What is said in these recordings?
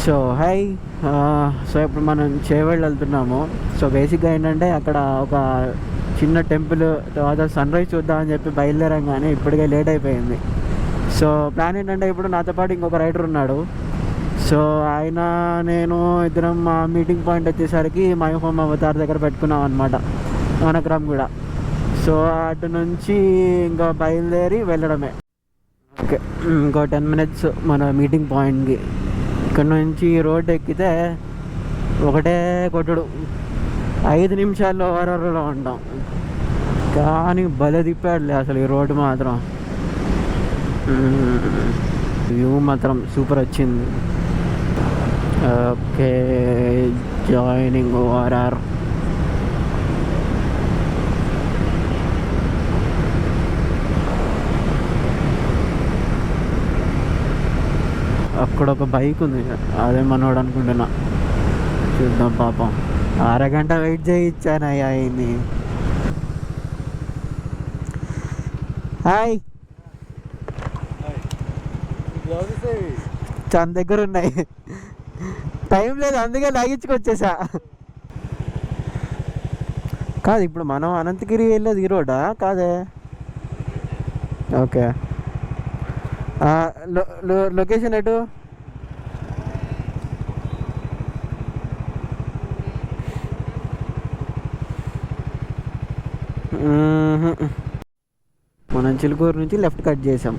So hi. So ఇప్పుడు మనం చేవెళ్ళ వెళ్తున్నాము. సో బేసిక్గా ఏంటంటే అక్కడ ఒక చిన్న టెంపుల్, తర్వాత సన్ రైజ్ చూద్దామని చెప్పి బయలుదేరాం, కానీ ఇప్పటికే లేట్ అయిపోయింది. సో ప్లాన్ ఏంటంటే ఇప్పుడు నాతో పాటు ఇంకొక రైడర్ ఉన్నాడు. సో ఆయన నేను ఇద్దరం మా మీటింగ్ పాయింట్ వచ్చేసరికి మై హోమ్ అవతార్ దగ్గర పెట్టుకున్నాం అనమాట, మనగ్రామ్ కూడా. సో అటు నుంచి ఇంకా బయలుదేరి వెళ్ళడమే. ఓకే, ఇంకో 10 minutes మన మీటింగ్ పాయింట్కి. ఇక్కడ నుంచి రోడ్ ఎక్కితే ఒకటే కొట్టుడు, 5 నిమిషాల్లో ఓవరాల్లో ఉంటాం. కానీ భలే తిప్పాడులే అసలు ఈ రోడ్డు మాత్రం. వ్యూ మాత్రం సూపర్ వచ్చింది. Okay, joining ORR. అక్కడ ఒక బైక్ ఉంది, అదే మనోడు అనుకుంటున్నా. చూద్దాం పాపం, అరగంట వెయిట్ చేయించానయ్యా అయింది. హాయ్, తన దగ్గర ఉన్నాయి, టైం లేదు అందుకే లాగించుకొచ్చేసా. కాదు, ఇప్పుడు మనం అనంతగిరి వెళ్ళేది ఈ రోడ్డా కాదే? ఓకే, లొకేషన్ ఎటు? మనం చిలుకూరు నుంచి లెఫ్ట్ కట్ చేసాం.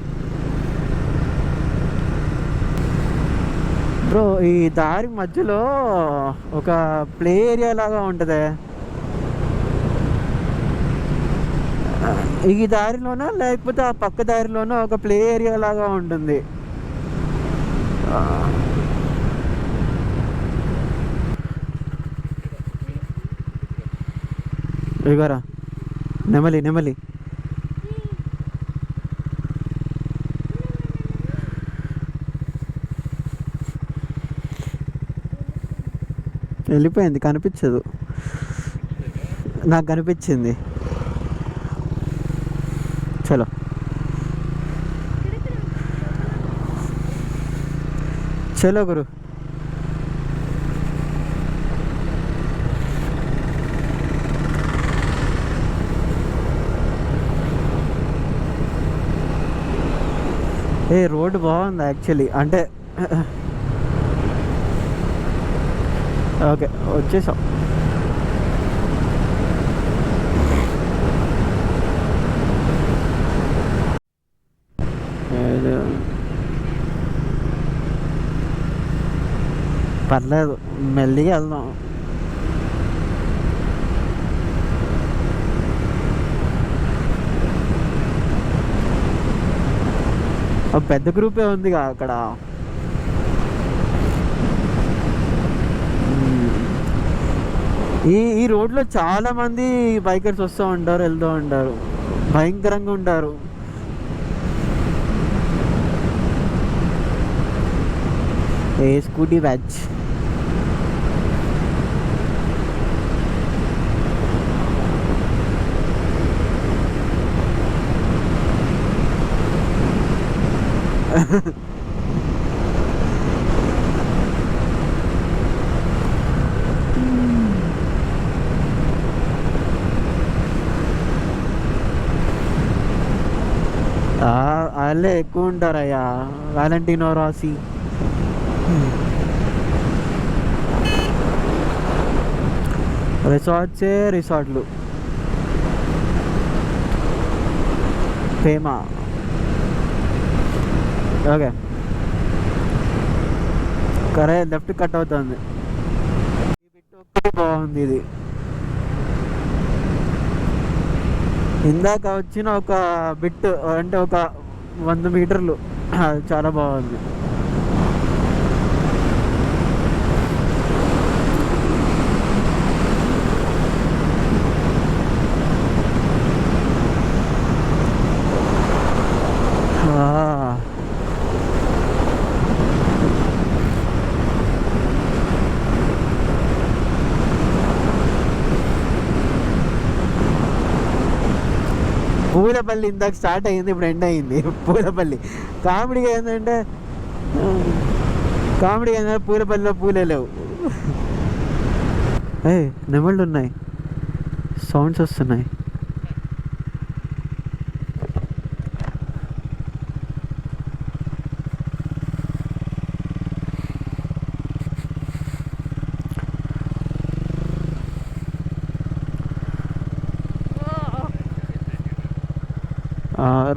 బ్రో, ఈ దారి మధ్యలో ఒక ప్లే ఏరియా లాగా ఉంటుంది. ఈ దారిలోనా లేకపోతే ఆ పక్క దారిలోనో ఒక ప్లే ఏరియా లాగా ఉంటుంది. ఇగరా నెమలి నెమలి. వెళ్ళిపోయింది, కనిపించదు. నాకు కనిపించింది. చలో, చలో గురు. రోడ్డు బాగుంది యాక్చువల్లీ, అంటే ఓకే వచ్చేసాం. పర్లేదు, మెల్లిగా వెళ్దాం. పెద్ద గ్రూపే ఉందిగా అక్కడ. ఈ రోడ్లో చాలా మంది బైకర్స్ వస్తూ ఉంటారు, వెళ్తూ ఉంటారు, భయంకరంగా ఉంటారు. ఏ స్కూటీ బ్యాచ్. వాళ్ళే ఎక్కువ ఉంటారయ్యా, వాలంటీనో రాసి. రిసార్ట్సే రిసార్ట్లు. ఫేమా. ఓకే, కరెక్ట్ లెఫ్ట్ కట్ అవుతుంది. బాగుంది ఇది. ఇందాక వచ్చిన ఒక బిట్ అంటే ఒక 100 మీటర్లు చాలా బాగుంది. పూల పూలపల్లి ఇందాక స్టార్ట్ అయ్యింది, ఇప్పుడు ఎండ్ అయింది పూలపల్లి. కామెడీగా ఏంటంటే పూలపల్లిలో పూలే లేవు. నెమళ్ళు ఉన్నాయి, సౌండ్స్ వస్తున్నాయి.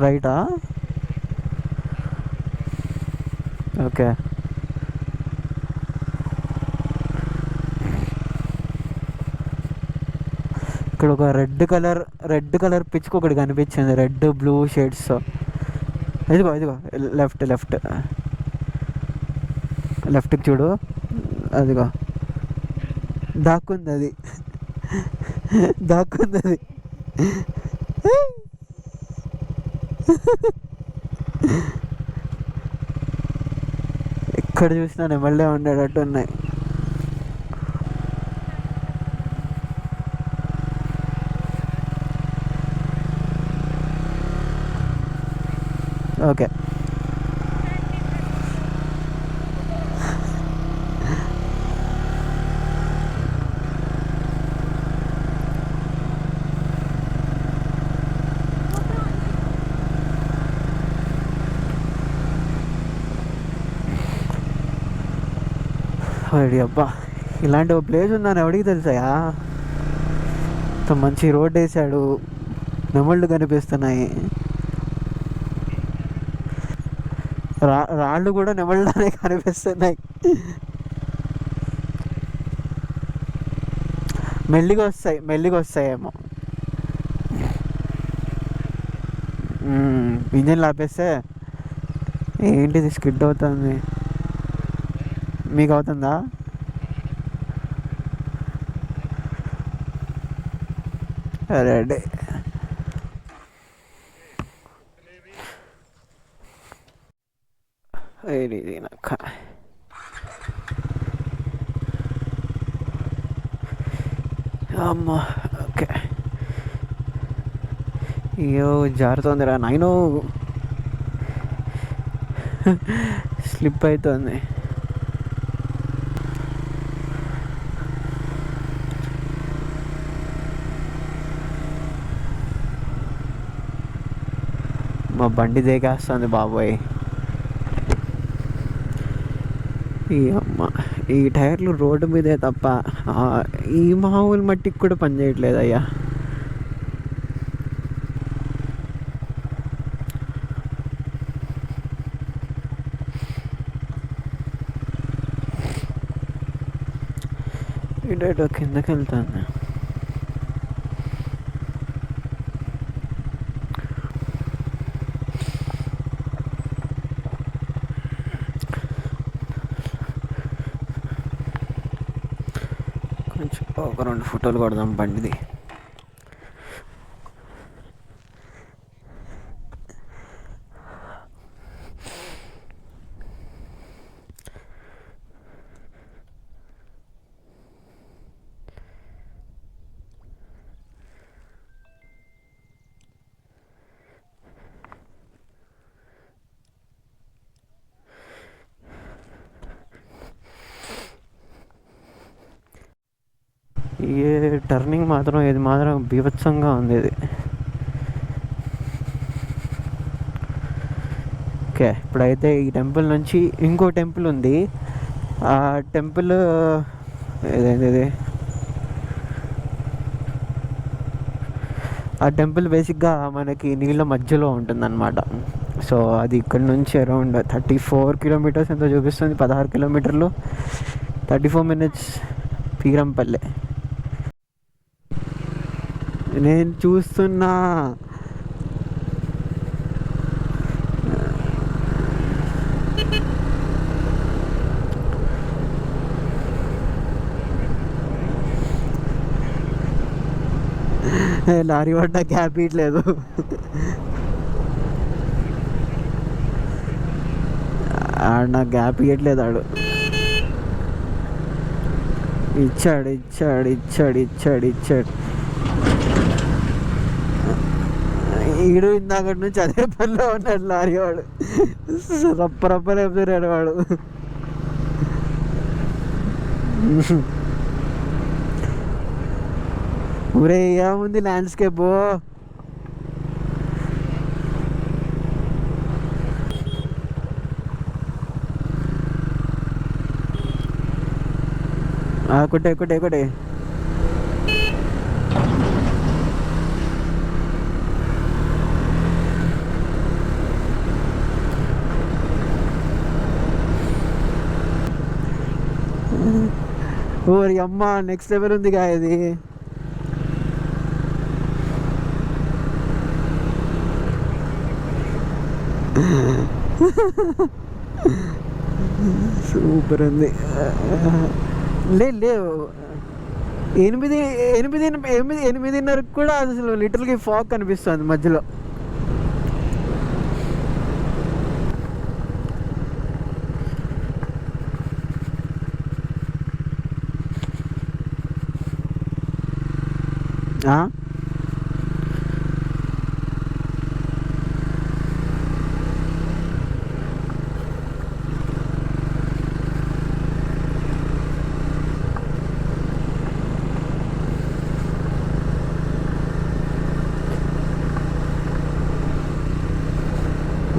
రైటా? ఓకే. ఇక్కడ ఒక రెడ్ కలర్ పిచ్చుకు ఒకటి కనిపించింది, రెడ్ బ్లూ షేడ్స్. ఇదిగో లెఫ్ట్కి చూడు, అదిగో దాక్కుంది అది. ఎక్కడ చూసినా నెమళ్ళే ఉండేటట్టు ఉన్నాయి. ఓకే. అబ్బా, ఇలాంటి ఒక ప్లేస్ ఉందని ఎవడికి తెలుసాయా? మంచి రోడ్ వేసాడు, నెమళ్ళు కనిపిస్తున్నాయి, రాళ్ళు కూడా నెమళ్ళనే కనిపిస్తున్నాయి. మెల్లిగా వస్తాయేమో. ఇంజన్ ఆపేస్తే ఏంటిది స్కిడ్ అవుతుంది. మీకు అవుతుందా? రెడీ. అమ్మా, ఓకే. అయ్యో జారుతోందిరా నాయనో, స్లిప్ అవుతుంది. మా బండి దేకేస్తుంది బాబోయ్. ఈ టైర్లు రోడ్డు మీదే తప్ప ఈ మామూలు మట్టికి కూడా పని చేయట్లేదు అయ్యా. ఇటో కిందకి వెళ్తాను. ఒక 2 ఫోటోలు కొడదాం బండిది. ఏ టర్నింగ్ మాత్రం ఇది మాత్రం బీభత్సంగా ఉంది ఇది. ఓకే, ఇప్పుడైతే ఈ టెంపుల్ నుంచి ఇంకో టెంపుల్ ఉంది. ఆ టెంపుల్ ఏదైంది, ఆ టెంపుల్ బేసిక్గా మనకి నీళ్ళ మధ్యలో ఉంటుందన్నమాట. సో అది ఇక్కడ నుంచి అరౌండ్ 34 కిలోమీటర్స్ ఎంతో చూపిస్తుంది, 16 కిలోమీటర్లు, 34 మినిట్స్ పీరంపల్లె. నేను చూస్తున్నా. లారీ పడ్డా గ్యాప్ ఇట్లేదు. ఆడు నాకు గ్యాప్ ఇవ్వట్లేదు. ఆడు ఇచ్చాడు. ఈడు ఇందాకటి నుంచి అదే పనిలో ఉన్నాడు లారీ వాడు, రప్ప రప్ప లేపుతున్నాడు వాడు. ఊరే ఏముంది ల్యాండ్స్కేప్. కొట్టే కొట్టే కొట్టే. ఓరి అమ్మ, నెక్స్ట్ లెవెల్ ఉందిగా ఇది. సూపర్ ఉంది. లేవు 8:30 కూడా అసలు లిటిల్గా ఫాగ్ కనిపిస్తుంది మధ్యలో.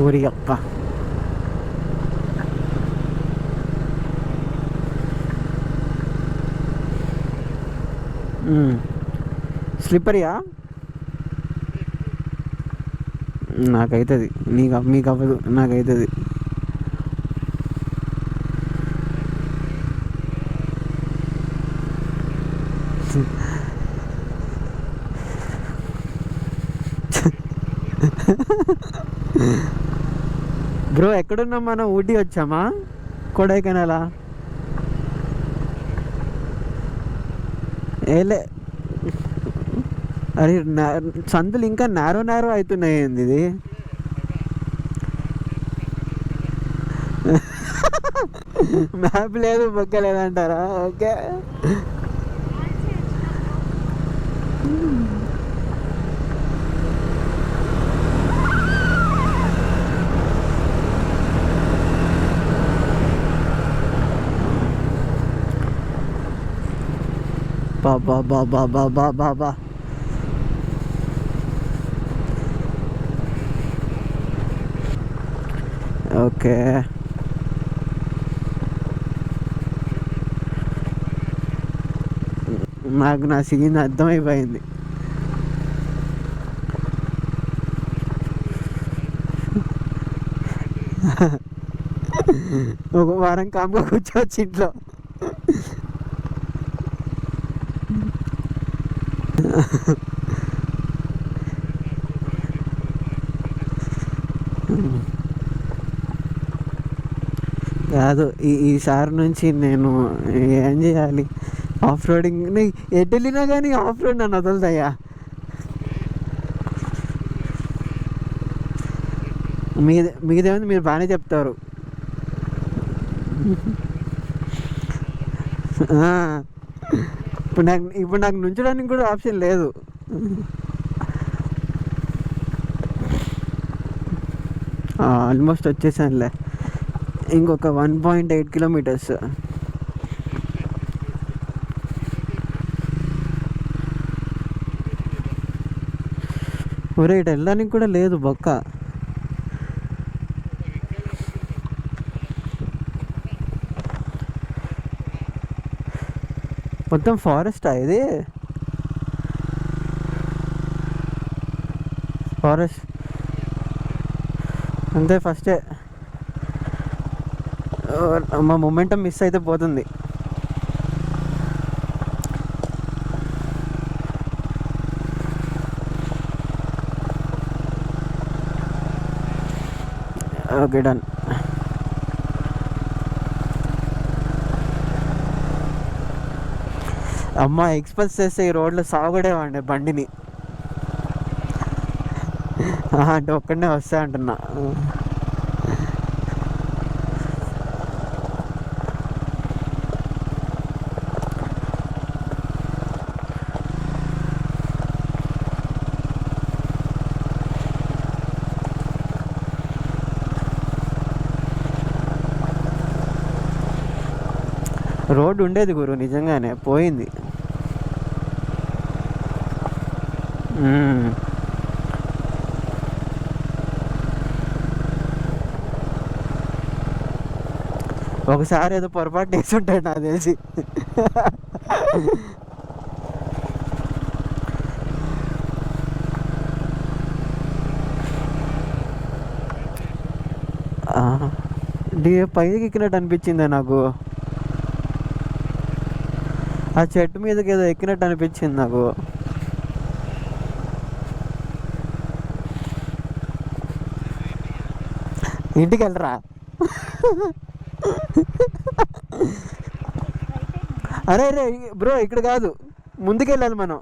ఊరి అక్క. స్లిప్పరియా? నాకైతుంది, మీకు అవ్వదు, నాకైతుంది. బ్రో ఎక్కడున్నాం మనం? ఊటీ వచ్చామా? కొడైకెనాలా? ఏలే, అరే సందులు ఇంకా నేరో అవుతున్నాయి. ఏంది ఇది? మ్యాప్ లేదు, బొక్క లేదంటారా? ఓకే. బాబా ఓకే. నాకు నా సీన్ అర్థమైపోయింది. ఒక వారం కామ్గా కూర్చోవచ్చు ఇంట్లో. కాదు, ఈసారి నుంచి నేను ఏం చేయాలి? Off roading. ఎటు వెళ్ళినా కానీ ఆఫ్ రోడ్ నన్ను వదులుతాయా? మీదేముంది, మీరు బాగానే చెప్తారు. ఇప్పుడు నాకు నుంచడానికి కూడా ఆప్షన్ లేదు. ఆల్మోస్ట్ వచ్చేసానులే, ఇంకొక 1.8 కిలోమీటర్స్. ఒరే ఇటు వెళ్ళడానికి కూడా లేదు బొక్క. మొత్తం ఫారెస్టా ఇది? ఫారెస్ట్ అంతే. ఫస్టే మా మొమెంటం మిస్ అయితే పోతుంది. Okay done. అమ్మ ఎక్స్ప్రెస్ చేస్తే ఈ రోడ్లో సాగుడేవాడి బండిని. అంటే ఒక్కడనే వస్తా అంటున్నా. రోడ్డు ఉండేది గురు, నిజంగానే పోయింది. ఒకసారి ఏదో పొరపాటు వేసి ఉంటాడు నాకు తెలిసి. పైకి ఎక్కినట్టు అనిపించిందే నాకు, ఆ చెట్టు మీదకి ఏదో ఎక్కినట్టు అనిపించింది నాకు. ఇంటికి వెళ్ళరా? అరే రే బ్రో, ఇక్కడ కాదు, ముందుకెళ్ళాలి మనం.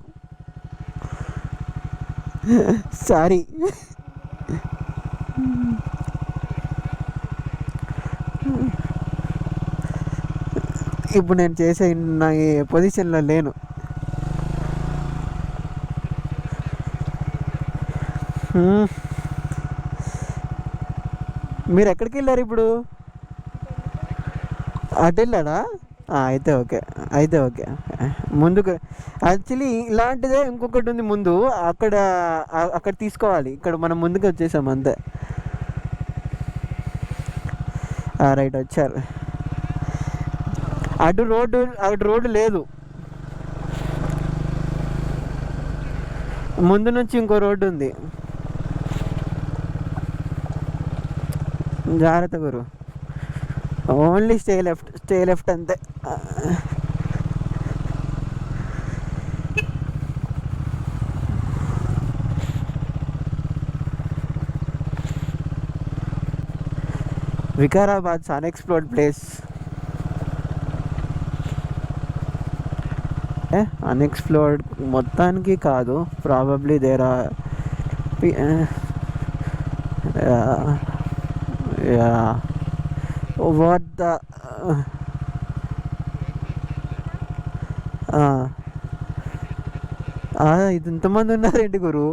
సారీ. ఇప్పుడు నేను చేసే నా పొజిషన్లో లేను. మీరు ఎక్కడికి వెళ్ళారు ఇప్పుడు? అటు వెళ్ళాడా? అయితే ఓకే, అయితే ఓకే. ముందుకు యాక్చువల్లీ ఇలాంటిదే ఇంకొకటి ఉంది ముందు, అక్కడ తీసుకోవాలి. ఇక్కడ మనం ముందుకు వచ్చేసాం అంతే. రైట్, వచ్చారు. అటు రోడ్డు లేదు, ముందు నుంచి ఇంకో రోడ్డు ఉంది. జాగ్రత్త గురు, ఓన్లీ స్టే లెఫ్ట్ అంతే. Vikarabad unexplored place. అన్ఎక్స్ప్లోర్డ్ మొత్తానికి కాదు, probably there are what the ఇది ఇంతమంది ఉన్నారేంటి గురు?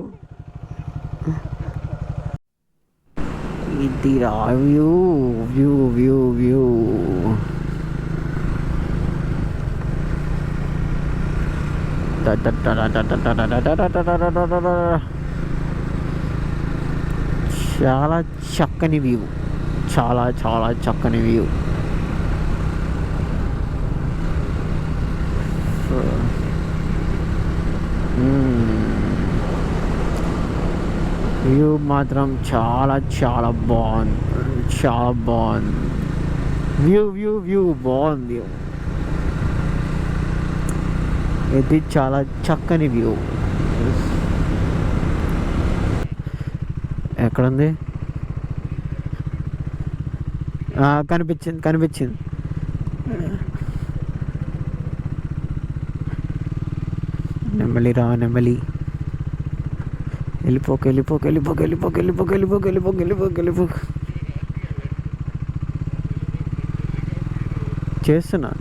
ఇది వ్యూ వ్యూ వ్యూ వ్యూ చాలా చక్కని వ్యూ, చాలా చాలా చక్కని వ్యూ. వ్యూ మాత్రం చాలా చాలా బాగుంది, చాలా బాగుంది. వ్యూ బాగుంది. ఇది చాలా చక్కని వ్యూ. ఎక్కడుంది? కనిపించింది. నెమ్మలి వెళ్ళిపోక. చేస్తున్నా.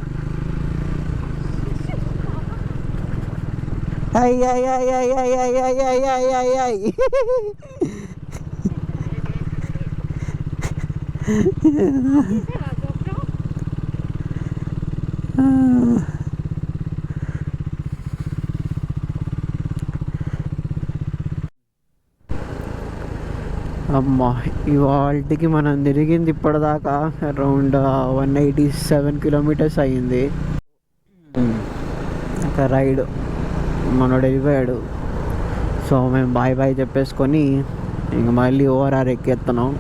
అమ్మా, ఇవాళకి మనం తిరిగింది ఇప్పటిదాకా అరౌండ్ 187 కిలోమీటర్స్ అయ్యింది. ఒక రైడ్ మనోడు వెళ్ళిపోయాడు. సో మేము బాయ్ చెప్పేసుకొని ఇంక మళ్ళీ ఓఆర్ఆర్ ఎక్కేస్తున్నాం.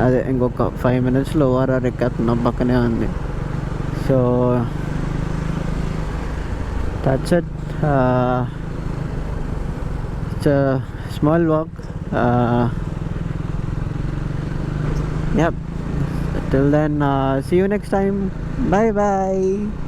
అదే ఇంకొక 5 minutesలో ఓఆర్ఆర్ ఎక్కేస్తున్నాం, పక్కనే ఉంది. So that's it. It's a small walk. Yep. Till then, see you next time. Bye.